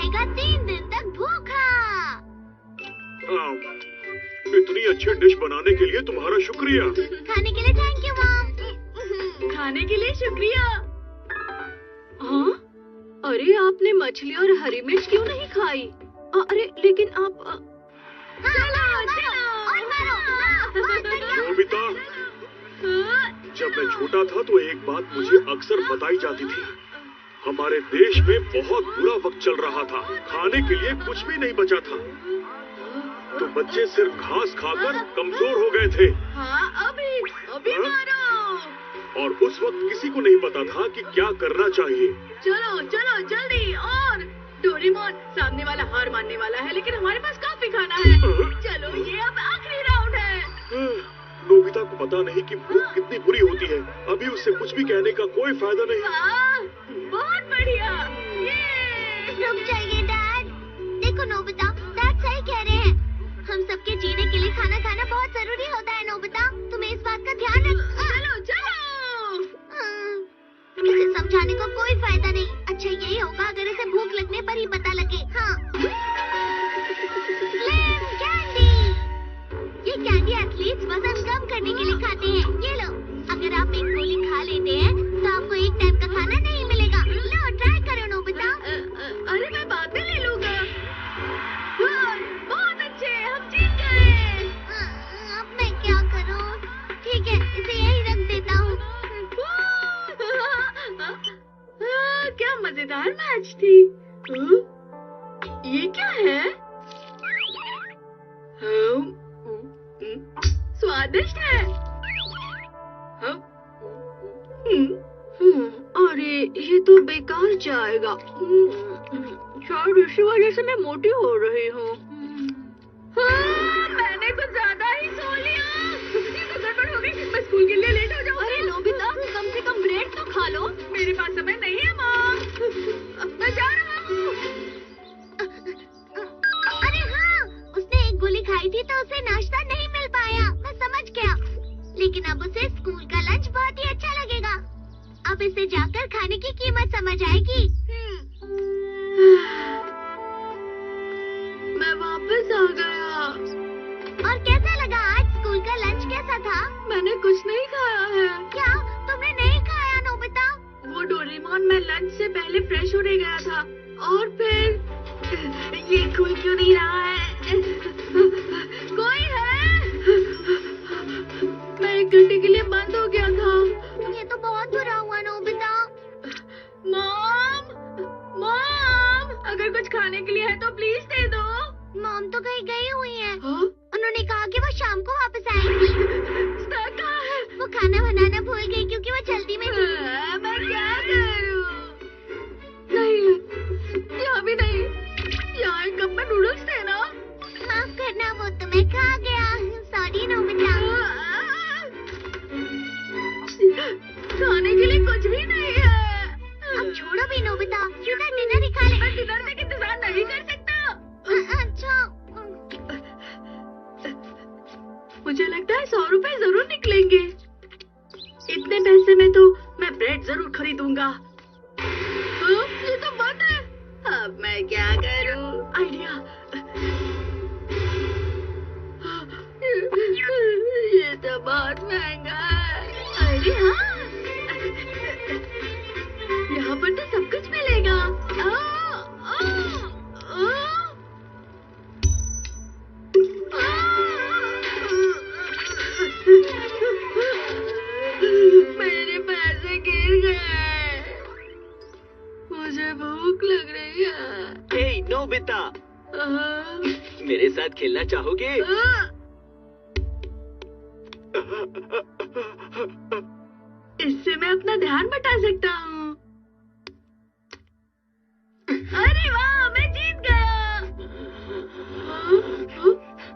रहेगा 3 दिन तक भूखा। इतनी अच्छी डिश बनाने के लिए तुम्हारा शुक्रिया। खाने के लिए थैंक यू मॉम। खाने के लिए शुक्रिया। हाँ? अरे आपने मछली और हरी मिर्च क्यों नहीं खाई? अरे लेकिन आप नोबिता, जब मैं छोटा था तो एक बात मुझे अक्सर बताई जाती थी। हमारे देश में बहुत बुरा वक्त चल रहा था, खाने के लिए कुछ भी नहीं बचा था, तो बच्चे सिर्फ घास खाकर कमजोर हो गए थे। हाँ, अभी मारो। और उस वक्त किसी को नहीं पता था कि क्या करना चाहिए। चलो चलो जल्दी। और डोरेमोन, सामने वाला हार मानने वाला है, लेकिन हमारे पास काफी खाना है। चलो, ये अब आखिरी राउंड है। नोबिता को पता नहीं कि भूख कितनी बुरी होती है। अभी उससे कुछ भी कहने का कोई फायदा नहीं। बहुत बढ़िया। रुक जाइए डैड। देखो नोबिता, डैड सही कह रहे हैं। हम सबके जीने के लिए खाना खाना बहुत जरूरी होता है नोबिता। तुम्हें इस बात का ध्यान चलो चलो। इसे समझाने का कोई फायदा नहीं। अच्छा यही होगा अगर इसे भूख लगने पर ही पता लगे। हाँ, स्लिम कैंडी। ये कैंडी एथलीट्स वजन कम करने के लिए खाते हैं। ये लो, अगर आप एक गोली खा लेते हैं तो आपको एक टाइम का खाना नहीं मिलेगा। लो, ट्राई करो नोबिता। अरे मैं बाद में ले लूंगा। बहुत अच्छे, हम जीत गए। अब मैं क्या करूं? ठीक है, इसे यही रख देता हूँ। क्या मजेदार मैच थी। ये क्या है? स्वादिष्ट है। अरे ये तो बेकार जाएगा। शायद इसी वजह से मैं मोटी हो रही हूँ। मैंने कुछ ज्यादा ही सो लिया। ये तो गड़बड़ हो गई। मैं स्कूल के लिए लेट हो जाऊंगी। अरे नोबिता, कम से कम ब्रेड तो खा लो। मेरे पास समय नहीं है माँ। मैं जा रहा हूँ। अरे हाँ, उसने एक गोली खाई थी तो उसे नाश्ता नहीं मिल पाया। मैं समझ गया, लेकिन अब उसे स्कूल का लंच बहुत ही अच्छा लगेगा। अब इसे जाकर खाने की कीमत समझ आएगी। मैं वापस आ गया। और कैसा लगा आज स्कूल का लंच? कैसा था? मैंने कुछ नहीं खाया है। क्या तुमने नहीं खाया नोबिता? वो डोरेमोन, मैं लंच से पहले फ्रेश होने गया था और फिर ये खुल क्यों नहीं रहा है? कोई है? मैं 1 घंटे के लिए बंद हो गया था। ये तो बहुत बुरा हुआ नोबिता। मॉम, अगर कुछ खाने के लिए है तो प्लीज दे दो। मॉम तो कहीं गई हुई है। हाँ? उन्होंने कहा कि वो शाम को वापस आएंगी। कहाँ है? वो खाना बनाना भूल गई क्योंकि वो जल्दी में थी। मैं क्या करूं? नहीं, यहाँ भी नहीं। यहाँ एक कप में नूडल्स थे ना। माफ करना, वो तो मैं खा गया। Sorry Nobita. खाने के लिए कुछ भी नहीं है। अब छोड़ो भी नोबिता, सीधा डिनर ही खा ले। मैं डिनर तक इंतजार नहीं कर सकता। अच्छा, मुझे लगता है 100 रुपए जरूर निकलेंगे। इतने पैसे में तो मैं ब्रेड जरूर खरीदूंगा। ये तो बंद है। अब मैं क्या करूं? आइडिया। ये तो बहुत महंगा है। अरे हाँ, यहाँ पर तो सब कुछ मिलेगा। मेरे पैसे गिर गए। मुझे भूख लग रही है। हे नोबिता, मेरे साथ खेलना चाहोगे? इससे मैं अपना ध्यान बटा सकता हूँ। अरे वाह, मैं जीत गया।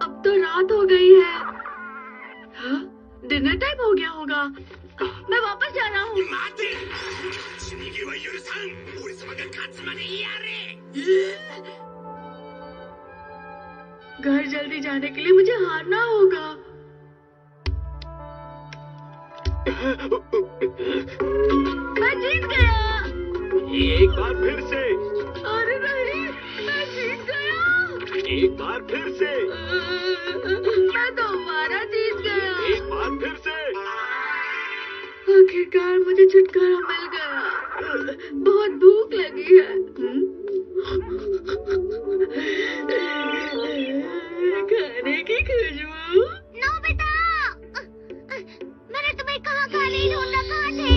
अब तो रात हो गई है। डिनर टाइम हो गया होगा। मैं वापस जा रहा हूँ। घर जल्दी जाने के लिए मुझे हारना होगा। मैं जीत गया। एक बार फिर से। अरे नहीं, एक बार फिर से। मैं दोबारा जीत गया। एक बार फिर से। आखिरकार मुझे छुटकारा मिल गया। बहुत भूख लगी है। खाने की खुशबू। नोबिता, मैंने तुम्हें कहाँ खाने ढूंढा, कहाँ थे?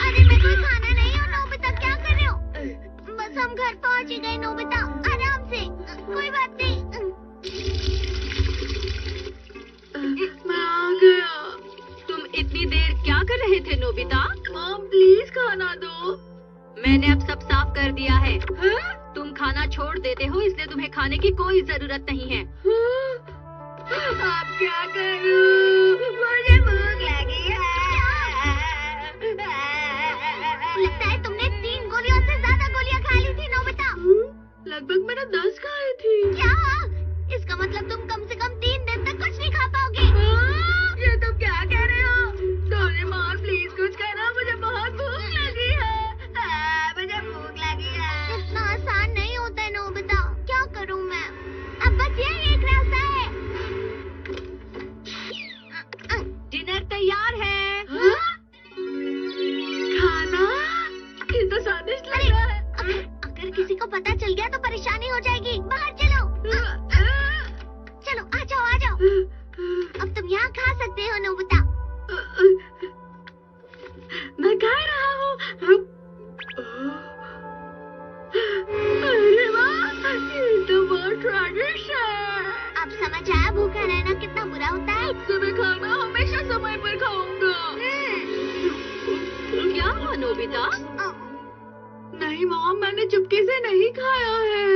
अरे मैं कोई खाना नहीं हूँ नोबिता, क्या कर रहे हो? बस हम घर पहुँच ही गए नोबिता, आराम से, कोई बात नहीं। मैं आ गया। तुम इतनी देर क्या कर रहे थे नोबिता? मॉम प्लीज खाना दो। मैंने अब सब साफ कर दिया है। हाँ? तुम खाना छोड़ देते हो, इसलिए तुम्हें खाने की कोई जरूरत नहीं है। आप क्या करूं? मुझे भूख लगी है। लगता है तुमने 3 गोलियों से ज्यादा गोलियां खा ली थी नोबिता। लगभग मैंने 10 खाई थी। क्या? इसका मतलब तुम कम से कम 3 दिन तक कुछ नहीं खा पाओगे। ये तुम क्या कह रहे हो? डोरेमोन प्लीज कुछ कहना, मुझे बहुत भूख लगी है। मुझे भूख लगी है। इतना आसान नहीं होता है नोबिता, क्या करूं मैं? अब बस यही एक रास्ता है। डिनर तैयार है। खाना? ये तो स्वादिष्ट लग रहा है। अगर किसी को पता चल गया तो परेशानी हो जाएगी। बाहर चलो। चलो आ जाओ आ जाओ। अब तुम यहाँ खा सकते हो नोबिता। मैं खा रहा हूँ। अरे वाह, ये तो बहुत स्वादिष्ट है। अब समझ आया भूखा रहना कितना बुरा होता है। अब से मैं खाना हमेशा समय पर खाऊंगा। क्या हुआ नोबिता? नहीं मॉम, मैंने चुपके से नहीं खाया है।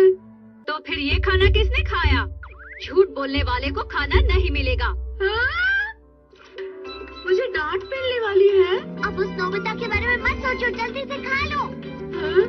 तो फिर ये खाना किसने खाया? झूठ बोलने वाले को खाना नहीं मिलेगा। हाँ? मुझे डांट मिलने वाली है। अब उस नोबिता के बारे में मत सोचो, जल्दी से खा लो। हाँ?